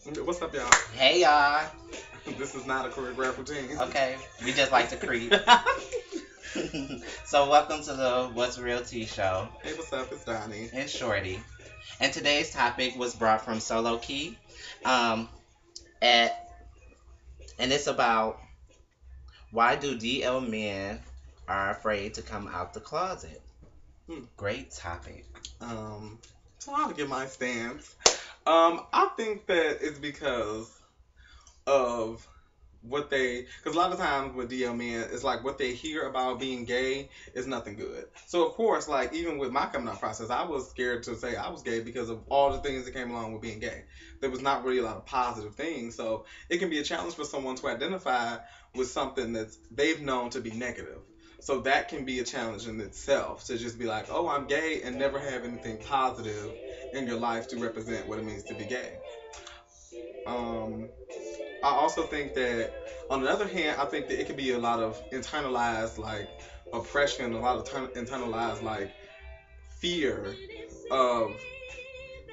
What's up, y'all? Hey y'all. This is not a choreographed routine. Okay, we just like to creep. So welcome to the What's Real Tea Show. Hey, what's up? It's Donnie. And Shorty. And today's topic was brought from Solo Key. Um, at and it's about why do DL men are afraid to come out the closet. Hmm. Great topic. Um, so I'll give my stance. I think that it's because of because a lot of times with DL men, it's like what they hear about being gay is nothing good. So of course, like even with my coming out process, I was scared to say I was gay because of all the things that came along with being gay. There was not really a lot of positive things, so it can be a challenge for someone to identify with something that they've known to be negative. So that can be a challenge in itself to just be like, oh, I'm gay and never have anything positive in your life to represent what it means to be gay. Um, I also think that, on the other hand, I think that it could be a lot of internalized like oppression, a lot of internalized like fear of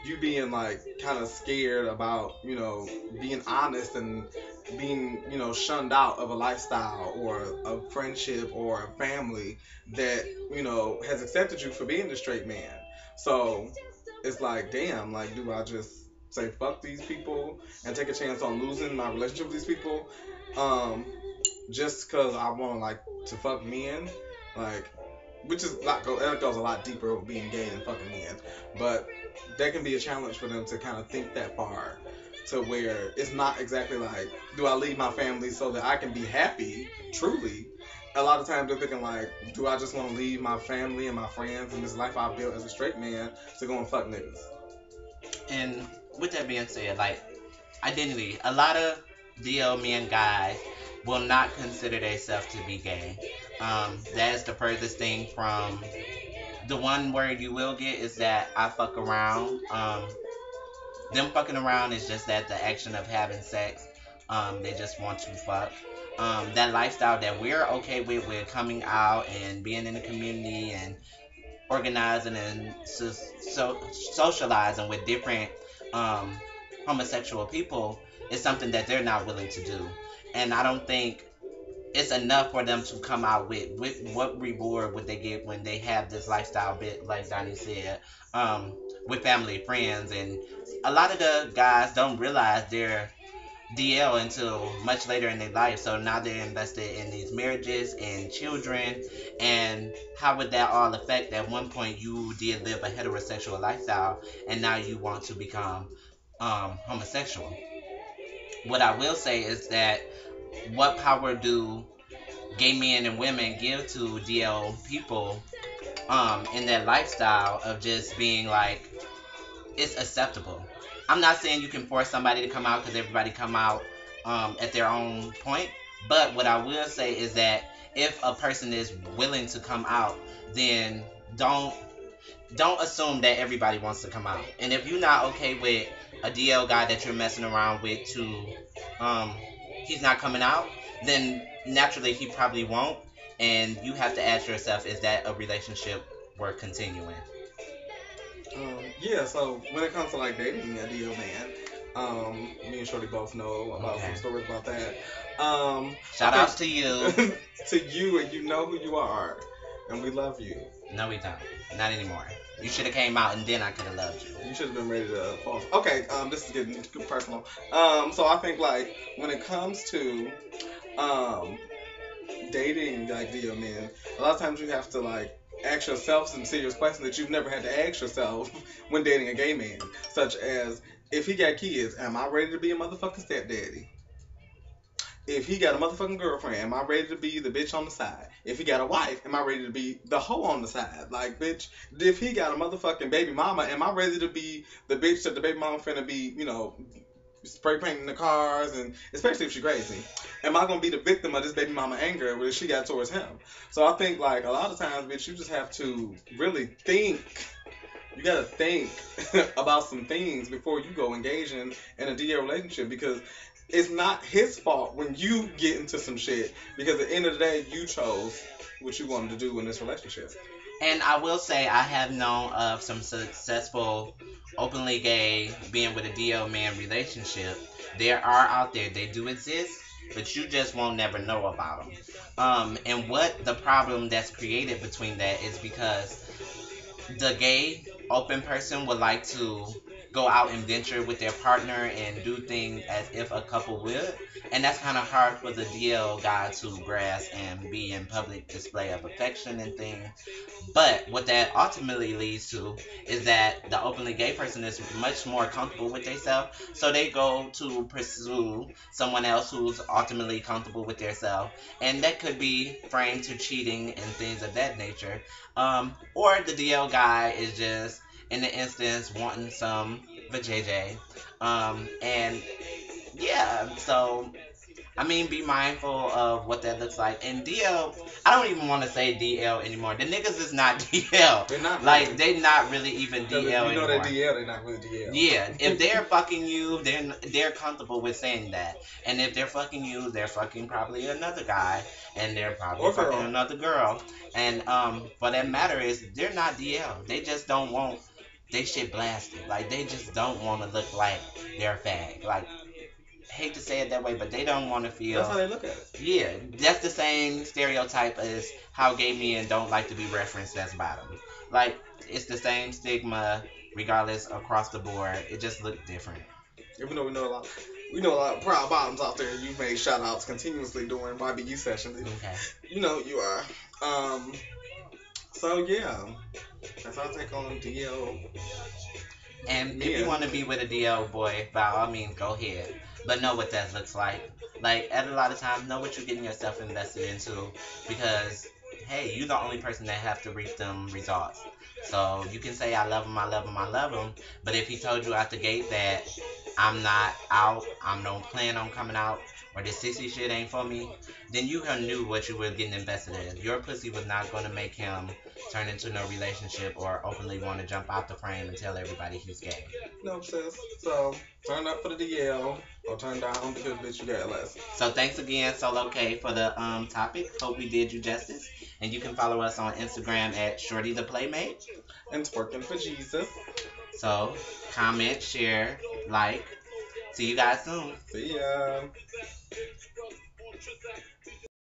you being like kind of scared about being honest and being shunned out of a lifestyle or a friendship or a family that has accepted you for being a straight man. So it's like, damn, like, do I just say fuck these people and take a chance on losing my relationship with these people, um just because I want to like to fuck men, like, which is that goes a lot deeper with being gay and fucking men. But that can be a challenge for them to kind of think that far, to where it's not exactly like, do I leave my family so that I can be happy truly? A lot of times they're thinking like, do I just want to leave my family and my friends and this life I built as a straight man to go and fuck niggas? And with that being said, like identity, a lot of DL men guys will not consider themselves to be gay. That is the furthest thing from the one word you will get is that I fuck around. Them fucking around is just that the action of having sex. They just want to fuck. That lifestyle that we're okay with coming out and being in the community and organizing and socializing with different um, homosexual people is something that they're not willing to do. And I don't think it's enough for them to come out with what reward would they get when they have this lifestyle bit, like Donnie said, um, with family, friends, and a lot of the guys don't realize they're DL until much later in their life. So now they're invested in these marriages and children. And how would that all affect? At one point, you did live a heterosexual lifestyle, and now you want to become homosexual. What I will say is that what power do gay men and women give to DL people in that lifestyle of just being like it's acceptable. I'm not saying you can force somebody to come out because everybody come out at their own point. But what I will say is that if a person is willing to come out, then don't don't assume that everybody wants to come out. And if you're not okay with a DL guy that you're messing around with to um he's not coming out, then naturally he probably won't. And you have to ask yourself, is that a relationship worth continuing? Yeah, so when it comes to like dating a DL man, me and Shorty both know about some Okay. stories about that. I Shout outs to you. think to you, and you know who you are, and we love you. No, we don't. Not anymore. You should have came out and then I could have loved you. You should have been ready to fall. Okay, this is getting too personal. So I think like when it comes to um dating like DL men, a lot of times you have to like ask yourself some serious questions that you've never had to ask yourself when dating a gay man, such as, if he got kids, am I ready to be a motherfucking stepdaddy? If he got a motherfucking girlfriend, am I ready to be the bitch on the side? If he got a wife, am I ready to be the hoe on the side? Like, bitch, if he got a motherfucking baby mama, am I ready to be the bitch that the baby mama finna be, spray painting the cars, and especially if she crazy? Am I gonna be the victim of this baby mama anger that she got towards him? So I think like a lot of times, bitch, you just have to really think. You gotta think about some things before you go engaging in a DL relationship, because it's not his fault when you get into some shit, because at the end of the day you chose what you wanted to do in this relationship. And I will say I have known of some successful openly gay being with a DL man relationship. There are out there, they do exist, but you just won't never know about them. And what the problem that's created between that is because the gay open person would like to go out and venture with their partner and do things as if a couple would. And that's kind of hard for the DL guy to grasp and be in public display of affection and things. But what that ultimately leads to is that the openly gay person is much more comfortable with themselves, so they go to pursue someone else who's ultimately comfortable with themselves, and that could be framed to cheating and things of that nature. Or the DL guy is just in the instance wanting some vajayjay. And yeah, so I mean, be mindful of what that looks like. And DL, I don't even want to say DL anymore. The niggas is not DL. They're not Like, really. they not really even Because DL if you know anymore. they're DL, they're not really DL. Yeah, if they're fucking you, they're comfortable with saying that. And if they're fucking you, they're fucking probably another guy, and they're probably Or fucking girl. another girl. And but that matter is they're not DL. They just don't want they shit blasted. Like they just don't want to look like they're a fag. Like hate to say it that way, but they don't want to That's how feel. they look at it. Yeah, that's the same stereotype as how gay men don't like to be referenced as bottom. Like it's the same stigma regardless across the board. It just looked different. Even though we know a lot of proud bottoms out there. You've made shout outs continuously during YBU sessions. Okay. You know you are. Um. So yeah, that's our take on DL And if you men. want to be with a DL boy, by all means, go ahead. But know what that looks like. Like, at a lot of times, know what you're getting yourself invested into. Because, hey, you're the only person that have to reap them results. So you can say, I love him, I love him, I love him. But if he told you out the gate that I'm not out, I don't plan on coming out, or this sissy shit ain't for me, then you knew what you were getting invested in. Your pussy was not going to make him turn into no relationship or openly want to jump out the frame and tell everybody he's gay. No sis. So turn up for the DL or turn down because bitch you got less. So thanks again, Solo K, for the topic. Hope we did you justice. And you can follow us on Instagram at Shorty the Playmate. And twerking for Jesus. So comment, share, like. See you guys soon. See ya.